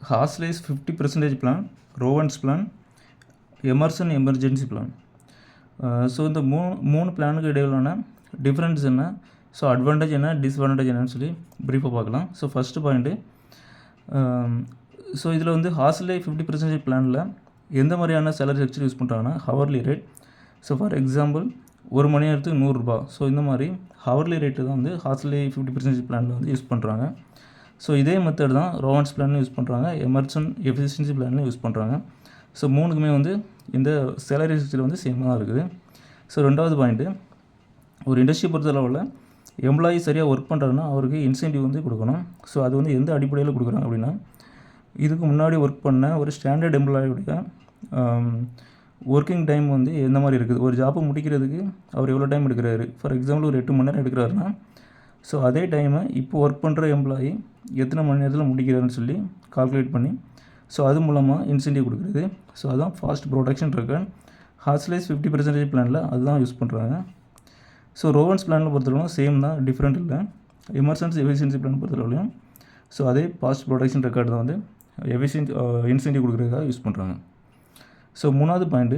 ஹாஸ்லேஸ் 50% plan, Rowan's plan, Emerson emergency plan. So இந்த மூணு பிளானுக்கு இடையிலான டிஃப்ரென்ஸ் என்ன, ஸோ அட்வான்டேஜ் என்ன, டிஸ்அட்வான்டேஜ் என்னன்னு சொல்லி ப்ரீஃபாக பார்க்கலாம். ஸோ ஃபஸ்ட்டு பாயிண்ட்டு, ஸோ இதில் வந்து ஹாஸ்லே 50% பிளானில் எந்த மாதிரியான சேலரி ஸ்ட்ரக்சர் யூஸ் பண்ணுறாங்கன்னா hourly rate. So for example ஒரு மணி நேரத்துக்கு 100 ரூபா. ஸோ இந்த மாதிரி ஹவர்லி ரேட்டு தான் வந்து ஹாஸ்லே 50% பிளானில் வந்து யூஸ் பண்ணுறாங்க. ஸோ இதே மெத்தட் தான் ரோவன்ஸ் பிளான்லையும் யூஸ் பண்ணுறாங்க, எமர்சன் எஃபிஷியன்சி பிளான்லையும் யூஸ் பண்ணுறாங்க. ஸோ மூணுக்குமே வந்து இந்த சேலரி ஸ்ட்ரக்சர் வந்து சேமாக தான் இருக்குது. ஸோ ரெண்டாவது பாயிண்ட்டு, ஒரு இண்டஸ்ட்ரி பொறுத்தளவில் எம்ப்ளாயி சரியாக ஒர்க் பண்ணுறாருன்னா அவருக்கு இன்சென்டிவ் வந்து கொடுக்கணும். ஸோ அது வந்து எந்த அடிப்படையில் கொடுக்குறாங்க அப்படின்னா, இதுக்கு முன்னாடி ஒர்க் பண்ண ஒரு ஸ்டாண்டர்ட் எம்ப்ளாயியோடைய ஒர்க்கிங் டைம் வந்து எந்த மாதிரி இருக்குது, ஒரு ஜாப்பை முடிக்கிறதுக்கு அவர் எவ்வளோ டைம் எடுக்கிறாரு. ஃபார் எக்ஸாம்பிள் ஒரு 8 மணி நேரம் எடுக்கிறாருன்னா, ஸோ அதே டைமை இப்போ ஒர்க் பண்ணுற எம்ப்ளாயி எத்தனை மணி நேரத்தில் முடிக்கிறாருன்னு சொல்லி கால்குலேட் பண்ணி, ஸோ அது மூலமாக இன்சென்டிவ் கொடுக்குறது. ஸோ அதுதான் ஃபாஸ்ட் ப்ரொடக்ஷன் ரெக்கார்ட். ஹாஸ்லேஸ் 50% பிளானில் அதுதான் யூஸ் பண்ணுறாங்க. ஸோ ரோவன்ஸ் பிளானில் பொறுத்தளவுலும் சேம் தான், டிஃப்ரெண்ட் இல்லை. எமர்சன்ஸ் எஃபிஷியன்சி பிளான் பொறுத்தளவுலையும் ஸோ அதே ஃபாஸ்ட் ப்ரொடக்ஷன் ரெக்கார்டு தான் வந்து இன்சென்டிவ் கொடுக்குறதுக்காக யூஸ் பண்ணுறாங்க. ஸோ மூணாவது பாயிண்ட்டு,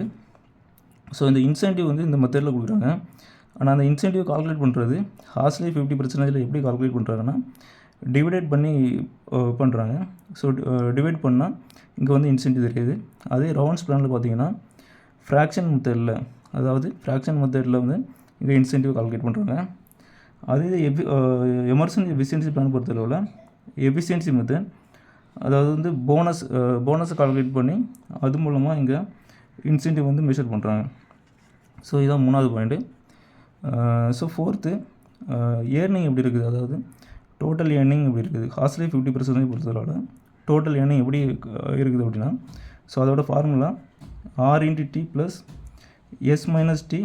ஸோ இந்த இன்சென்டிவ் வந்து இந்த மெத்தடில் கொடுக்குறாங்க. ஆனால் அந்த இன்சென்டிவ் கால்குலேட் பண்ணுறது ஹாஸ்லே 50% எப்படி கால்குலேட் பண்ணுறாங்கன்னா, டிவைடேட் பண்ணி பண்ணுறாங்க. ஸோ டிவைட் பண்ணால் இங்கே வந்து இன்சென்டிவ் தெரியுது. அதே ரோவன்ஸ் பிளானில் பார்த்தீங்கன்னா ஃப்ராக்ஷன் மெத்தடில், அதாவது ஃப்ராக்ஷன் மெத்தடில் வந்து இங்கே இன்சென்டிவ் கால்குலேட் பண்ணுறாங்க. அதே எமர்சன் எஃபிஷியன்சி பிளான் பொறுத்தளவில் எஃபிஷியன்சி மெத்தட், அதாவது வந்து போனஸை கால்குலேட் பண்ணி அது மூலமாக இங்கே இன்சென்டிவ் வந்து மெஷர் பண்ணுறாங்க. ஸோ இதான் மூணாவது பாயிண்ட்டு. ஸோ ஃபோர்த்து, ஏர்னிங் எப்படி இருக்குது, அதாவது டோட்டல் ஏர்னிங் எப்படி இருக்குது. ஹாஸ்லே 50% பொறுத்தளவில் டோட்டல் ஏர்னிங் எப்படி இருக்குது அப்படின்னா, ஸோ அதோட formula R into T plus S minus T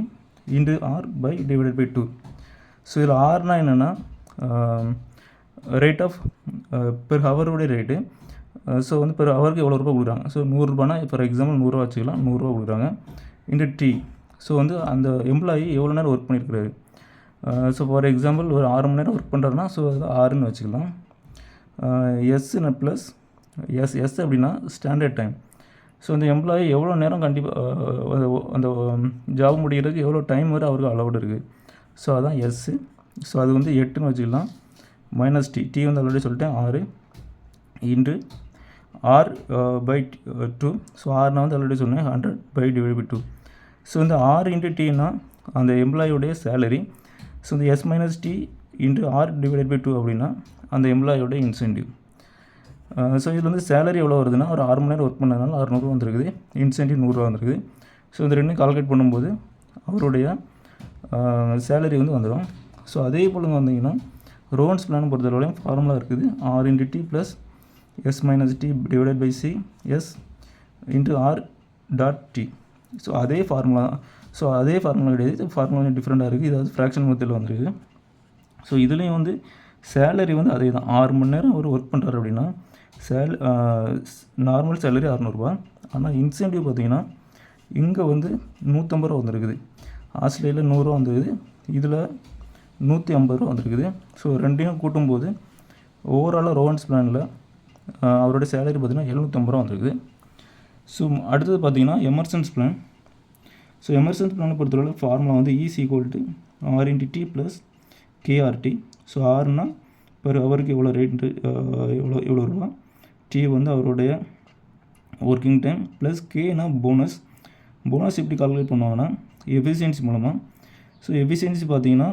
into R by divided by 2. So இதில் ஆர்னால் என்னென்னா ரேட் ஆஃப் பெர் ஹவருடைய ரேட்டு. ஸோ வந்து பெர் ஹவருக்கு எவ்வளோ ரூபா கொடுக்குறாங்க. ஸோ 100 ரூபானா ஃபார் எக்ஸாம்பிள் 100 ரூபா வச்சுக்கலாம், 100 ரூபா கொடுக்குறாங்க. இன்ட்டு டி, ஸோ வந்து அந்த எம்ப்ளாயி எவ்வளோ நேரம் ஒர்க் பண்ணியிருக்கிறாரு. ஸோ ஃபார் எக்ஸாம்பிள் ஒரு 6 மணி நேரம் ஒர்க் பண்ணுறாருன்னா ஸோ அது 6ன்னு வச்சுக்கலாம். எஸ்ன்னு ப்ளஸ் எஸ் அப்படின்னா ஸ்டாண்டர்ட் டைம். ஸோ அந்த எம்ப்ளாயி எவ்வளோ நேரம் கண்டிப்பாக அந்த ஜாப் முடிகிறதுக்கு எவ்வளோ டைம் வரை அவருக்கு அலவுட் இருக்குது. ஸோ அதான் எஸ்ஸு. ஸோ அது வந்து 8ன்னு வச்சுக்கலாம். மைனஸ் டி வந்து ஆல்ரெடி சொல்லிட்டேன் 6 இன்ட்டு ஆர் பை 2. ஸோ ஆர்னா வந்து ஆல்ரெடி சொன்னேன் 100 பை டிவைட் பை 2. ஸோ இந்த ஆர் இன்ட்டு டின்னா அந்த எம்ப்ளாயோடைய சேலரி. ஸோ இந்த S minus T into R divide by 2 அப்படின்னா அந்த எம்ப்ளாயோட இன்சென்டிவ். ஸோ இதில் வந்து சேலரி எவ்வளோ வருதுன்னா, ஒரு 6 மணி நேரம் ஒர்க் பண்ணதுனால 600 வந்துருக்குது, இன்சென்டிவ் 100 வந்துருக்குது. ஸோ இந்த ரெண்டும் கால்குலேட் பண்ணும்போது அவருடைய சேலரி வந்து வந்துடும். ஸோ அதே போல் வந்தீங்கன்னா ரோவன்ஸ் பிளான் பொறுத்தவரையும் ஃபார்முலா இருக்குது, R into T plus S minus T divided by C S into R dot T. So அதே ஃபார்முலா கிடையாது, ஃபார்முலா டிஃப்ரெண்ட்டாக இருக்குது. இதாவது ஃப்ராக்ஷன் மெத்தடில் வந்துருக்கு. ஸோ இதுலேயும் வந்து சேலரி வந்து அதே தான். 6 மணி நேரம் அவர் ஒர்க் பண்ணுறாரு அப்படின்னா நார்மல் சேலரி 600 ரூபா. ஆனால் இன்சென்டிவ் பார்த்திங்கன்னா இங்கே வந்து 150 ரூபா வந்துருக்குது. ஆஸ்திரேலியாவில் 100 ரூபா வந்துருக்குது, இதில் 150 ரூபா வந்துருக்குது. ஸோ ரெண்டையும் கூட்டும்போது ஓவராலாக ரோவன்ஸ் பிளானில் அவரோட சேலரி பார்த்திங்கன்னா 750 ரூபா வந்துருக்குது. ஸோ அடுத்தது பார்த்திங்கன்னா எமர்சன்ஸ் பிளான். ஸோ எமர்சன்ஸ் பிளானை பொறுத்தவரை ஃபார்முலா வந்து is equal to R into T plus KRT. So ஆர்னா பெர் ஹவருக்கு எவ்வளோ ரேட்டு, எவ்வளோ ரூபா, டி வந்து அவருடைய ஒர்க்கிங் டைம் ப்ளஸ் கேனா போனஸ். போனஸ் எப்படி கால்குலேட் பண்ணுவாங்கன்னா எஃபிஷியன்சி மூலமாக. ஸோ எஃபிஷியன்சி பார்த்தீங்கன்னா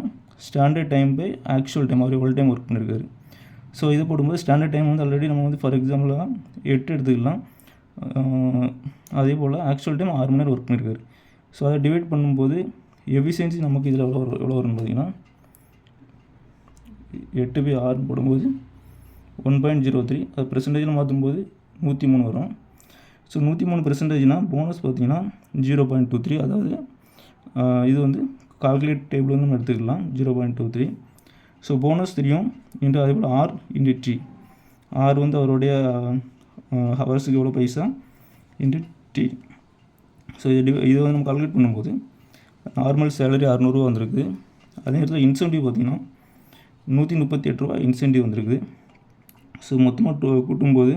standard time by actual time, அவர் எவ்வளோ டைம் ஒர்க் பண்ணியிருக்காரு. ஸோ இது போடும்போது ஸ்டாண்டர்ட் டைம் வந்து ஆல்ரெடி நம்ம வந்து ஃபார் எக்ஸாம்பிளாக 8 எடுத்துக்கலாம். அதே போல் ஆக்சுவல் டைம் 6 மணி நேரம் ஒர்க் பண்ணியிருக்காரு. ஸோ அதை டிவைட் பண்ணும்போது எஃபிஷியன்சி நமக்கு இதில் எவ்வளோ வரும்னு பார்த்தீங்கன்னா 8/6 போடும்போது 1.03. அது பெர்சன்டேஜில் மாற்றும்போது 103 வரும். ஸோ 103% போனஸ் பார்த்தீங்கன்னா 0.23. அதாவது இது வந்து கால்குலேட் டேபிள் வந்து நம்ம எடுத்துக்கலாம் 0.23. ஸோ போனஸ் தெரியும் இன்ட்டு அதே போல் ஆர் இன்ட்டு டி. ஆர் வந்து அவருடைய ஹவர்ஸுக்கு எவ்வளோ பைசா இன்ட்டு டி. ஸோ இதை வந்து நம்ம கால்குலேட் பண்ணும்போது நார்மல் சேலரி 600 ரூபா வந்திருக்குது. அதே நேரத்தில் இன்சென்டிவ் பார்த்திங்கன்னா 138 ரூபா இன்சென்டிவ் வந்திருக்குது. ஸோ மொத்தமாக கூட்டும்போது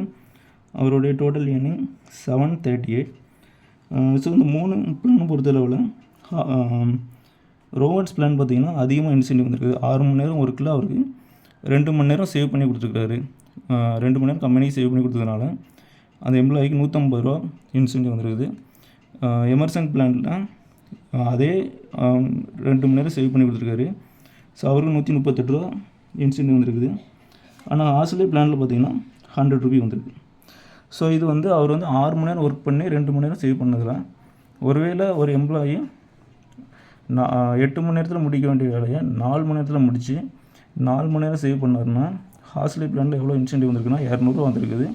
அவருடைய டோட்டல் ஏர்னிங் 738. ஸோ இந்த 3 பிளான் பொறுத்தளவில் ரோவன்ஸ் பிளான் பார்த்திங்கன்னா அதிகமாக இன்சென்டிவ் வந்துருக்குது. 6 மணி நேரம் ஒர்க்கில் அவருக்கு 2 மணி நேரம் சேவ் பண்ணி கொடுத்துருக்காரு. 2 மணி நேரம் கம்பெனிக்கு சேவ் பண்ணி கொடுத்ததுனால அந்த எம்ப்ளாயிக்கு 150 ரூபா இன்சென்டிவ் வந்துருக்குது. எமர்சன் பிளானில் அதே 2 மணி நேரம் சேவ் பண்ணி கொடுத்துருக்காரு. ஸோ அவருக்கு 138 ரூபா இன்சென்டிவ் வந்துருக்குது. ஆனால் ஆஸ்திரேலியா பிளானில் பார்த்திங்கன்னா 100 ரூபி வந்துருக்கு. ஸோ இது வந்து அவர் வந்து 6 மணி நேரம் ஒர்க் பண்ணி 2 மணி நேரம் சேவ் பண்ணதில் ஒருவேளை ஒரு எம்ப்ளாயி 8 மணி நேரத்தில் முடிக்க வேண்டிய வேலையை 4 மணி நேரத்தில் முடித்து 4 மணி நேரம் சேவ் பண்ணாருன்னா ஆஸ்திரேலியா பிளானில் எவ்வளோ இன்சென்டிவ் வந்துருக்குன்னா 200 ரூபா வந்துருக்குது.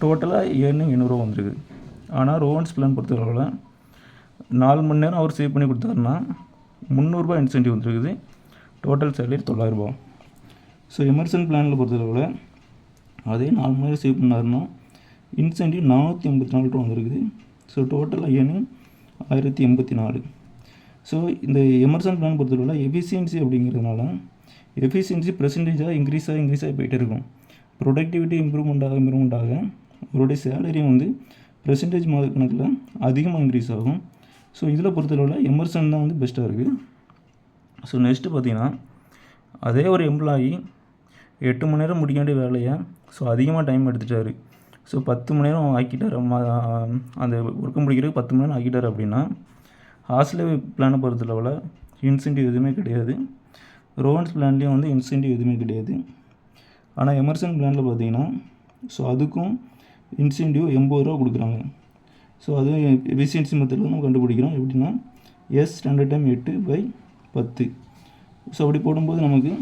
டோட்டலாக ஏர்னிங் 800 ரூபா வந்துருக்குது. ஆனால் ரோவன்ஸ் பிளான் பொறுத்தளவில் 4 மணி நேரம் அவர் சேவ் பண்ணி கொடுத்தாருன்னா 300 ரூபா இன்சென்டிவ் வந்துருக்குது. டோட்டல் சேலரி 900 ரூபா. ஸோ எமர்சன் பிளானில் பொறுத்தளவில் அதே 4 மணி நேரம் சேவ் பண்ணாருன்னா இன்சென்டிவ் 484 ரூபா வந்துருக்குது. ஸோ டோட்டலாக ஏர்னிங் 1084. ஸோ இந்த எமர்சன் பிளான் பொறுத்தளவில் எஃபிஷியன்சி அப்படிங்கிறதுனால எஃபிஷியன்சி பெர்சன்டேஜாக இன்க்ரீஸ் ஆகி போயிட்டே இருக்கும். ப்ரொடக்டிவிட்டி இம்ப்ரூவ்மெண்ட் ஆக அவருடைய சேலரியும் வந்து பெர்சன்டேஜ் கணக்கில் அதிகமாக இன்க்ரீஸ் ஆகும். ஸோ இதில் பொறுத்தளவில் எமர்சன் தான் வந்து பெஸ்ட்டாக இருக்குது. ஸோ நெக்ஸ்ட்டு பார்த்திங்கன்னா அதே ஒரு எம்ப்ளாயி 8 மணி நேரம் முடிக்க வேண்டிய வேலையை ஸோ அதிகமாக டைம் எடுத்துட்டார். ஸோ 10 மணி நேரம் ஆக்கிட்டார். அந்த ஒர்க்கு முடிக்கிறதுக்கு 10 மணி நேரம் ஆக்கிட்டார் அப்படின்னா ஆஸ்திரேலியா பிளானை பொறுத்தளவில் இன்சென்டிவ் எதுவுமே கிடையாது. ரோவன்ஸ் பிளான்லேயும் வந்து இன்சென்டிவ் எதுவுமே கிடையாது. ஆனால் எமர்சன் பிளானில் பார்த்தீங்கன்னா ஸோ அதுக்கும் இன்சென்டிவ் 80 ரூபா கொடுக்குறாங்க. ஸோ அதுவும் எஃபிஷியன்சி மெத்தடில் நம்ம கண்டுபிடிக்கிறோம். எப்படின்னா ஸ்டாண்டர்ட் டைம் 8/10. ஸோ அப்படி போடும்போது நமக்கு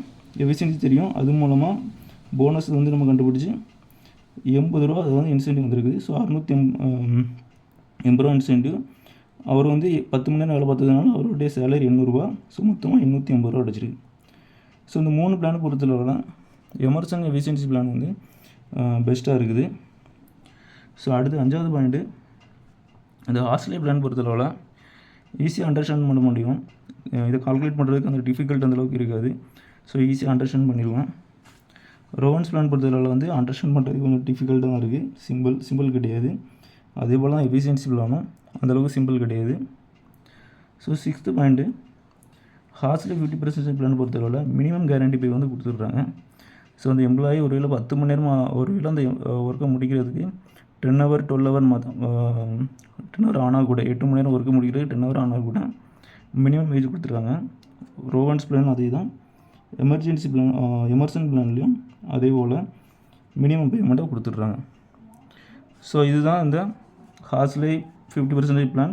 எஃபிஷியன்சி தெரியும். அது மூலமாக போனஸ் வந்து நம்ம கண்டுபிடிச்சி 80 ரூபா அது வந்து இன்சென்டிவ் வந்துருக்குது. ஸோ 680 ரூபா இன்சென்டிவ். அவர் வந்து 10 மணி நேரம் வேலை பார்த்ததுனால அவருடைய சேலரி 800 ரூபா. ஸோ மொத்தமாக 880 ரூபா அடிச்சிருக்கு. ஸோ இந்த 3 பிளானை பொறுத்தளவில் எமர்சன் எஃபிஷியன்சி பிளான் வந்து பெஸ்ட்டாக இருக்குது. ஸோ அடுத்து 5வது பாயிண்ட்டு, இந்த ஆஸ்திரேலியா பிளான் பொறுத்தளவில் ஈஸியாக அண்டர்ஸ்டாண்ட் பண்ண முடியும். இதை கால்குலேட் பண்ணுறதுக்கு அந்த டிஃபிகல்ட் அந்தளவுக்கு இருக்காது. ஸோ ஈஸியாக அண்டர்ஸ்டாண்ட் பண்ணிடுவோம். ரோவன்ஸ் பிளான் பொறுத்தளவில் வந்து அண்டர்ஸ்டாண்ட் பண்ணுறதுக்கு கொஞ்சம் டிஃபிகல்ட்டாக தான் இருக்குது. சிம்பிள் கிடையாது. அதே போல் தான் எஃபிஷியன்சி பிளானும் அந்தளவுக்கு சிம்பிள் கிடையாது. So 6th point, Australia 50% plan பொறுத்தளவில் மினிமம் கேரண்டி பே வந்து கொடுத்துட்றாங்க. ஸோ அந்த எம்ப்ளாயி ஒருவேளை 10 மணி நேரம் ஒருவேளை அந்த ஒர்க்கை முடிக்கிறதுக்கு 10 ஹவர் 12 ஹவர் 10 ஹவர் ஆனால் கூட 8 மணி நேரம் ஒர்க்கு முடிக்கிறது 10 ஹவர் ஆனால் கூட மினிமம் வேஜ் கொடுத்துருக்காங்க. ரோவன்ஸ் பிளான் அதே தான். எமர்சன் பிளான்லேயும் அதே போல் மினிமம் பேமெண்ட்டை கொடுத்துட்றாங்க. ஸோ இதுதான் இந்த Australia 50% plan,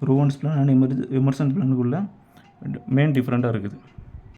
Rowan's plan and Emerson பிளானுக்குள்ள மெயின் டிஃப்ரெண்ட்டாக இருக்குது.